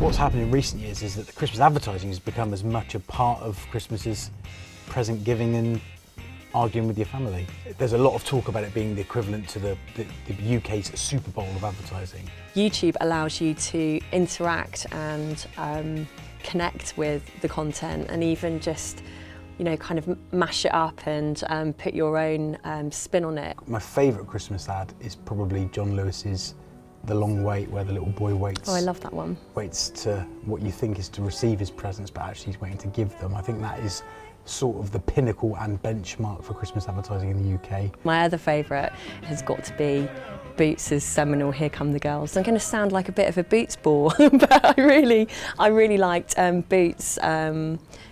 What's happened in recent years is that the Christmas advertising has become as much a part of Christmas as present giving and arguing with your family. There's a lot of talk about it being the equivalent to the UK's Super Bowl of advertising. YouTube allows you to interact and connect with the content, and even just, you know, kind of mash it up and put your own spin on it. My favourite Christmas ad is probably John Lewis's The Long Wait, where the little boy waits. Oh, I love that one. Waits to what you think is to receive his presents, but actually he's waiting to give them. I think that is sort of the pinnacle and benchmark for Christmas advertising in the UK. My other favourite has got to be Boots' seminal Here Come the Girls. I'm going to sound like a bit of a Boots bore, but I really liked Boots'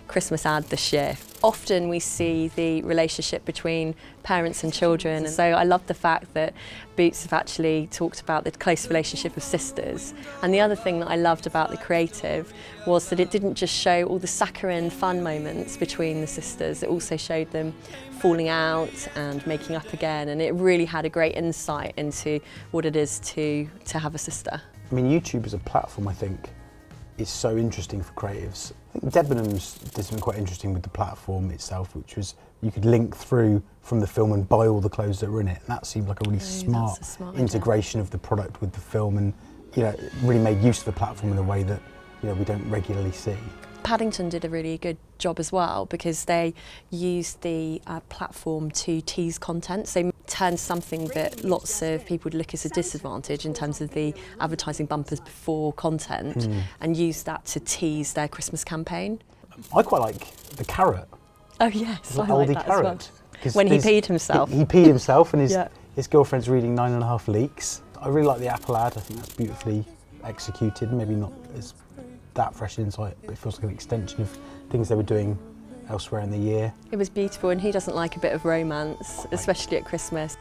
Christmas ad this year. Often we see the relationship between parents and children, so I love the fact that Boots have actually talked about the close relationship of sisters. And the other thing that I loved about the creative was that it didn't just show all the saccharine fun moments between the sisters, it also showed them falling out and making up again, and it really had a great insight into what it is to have a sister. I mean, YouTube as a platform, I think, is so interesting for creatives. I think Debenhams did something quite interesting with the platform itself, which was you could link through from the film and buy all the clothes that were in it. And that seemed like a really smart integration of the product with the film, and it really made use of the platform in a way that we don't regularly see. Paddington did a really good job as well, because they used the platform to tease content. So they turned something that lots of people would look as a disadvantage in terms of the advertising bumpers before content, and used that to tease their Christmas campaign. I quite like the carrot. Oh yes, I like that carrot. As well. When he peed himself. He peed himself, and his girlfriend's reading 9.5 Leaks. I really like the apple ad. I think that's beautifully executed. Maybe not as that fresh insight, but it feels like an extension of things they were doing elsewhere in the year. It was beautiful, and who doesn't like a bit of romance, especially at Christmas?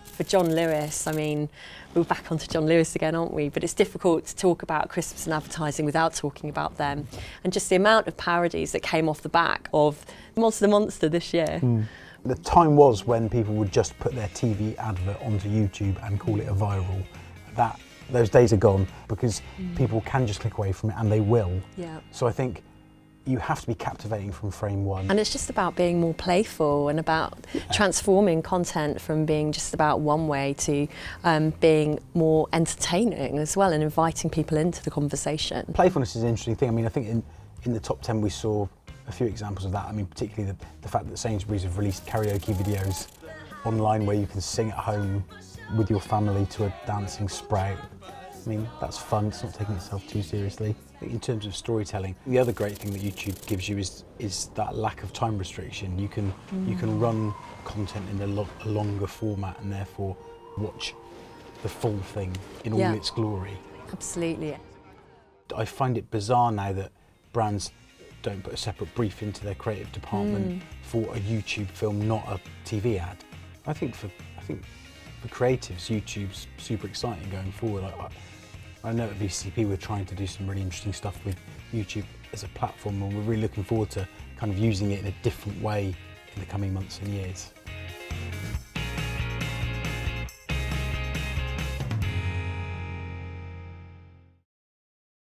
For John Lewis, I mean, we're back onto John Lewis again, aren't we? But it's difficult to talk about Christmas and advertising without talking about them. And just the amount of parodies that came off the back of Monster the Monster this year. The time was when people would just put their TV advert onto YouTube and call it a viral. Those days are gone, because people can just click away from it, and they will. Yeah. So I think you have to be captivating from frame one. And it's just about being more playful and about transforming content from being just about one way to being more entertaining as well, and inviting people into the conversation. Playfulness is an interesting thing. I mean, I think in the top 10 we saw a few examples of that. I mean, particularly the fact that Sainsbury's have released karaoke videos online where you can sing at home with your family to a dancing sprout. I mean, that's fun, it's not taking itself too seriously. I think in terms of storytelling, the other great thing that YouTube gives you is that lack of time restriction. You can run content in a longer format, and therefore watch the full thing in all its glory. Absolutely. I find it bizarre now that brands don't put a separate brief into their creative department for a YouTube film, not a TV ad. I think for creatives, YouTube's super exciting going forward. I know at VCCP we're trying to do some really interesting stuff with YouTube as a platform, and we're really looking forward to kind of using it in a different way in the coming months and years.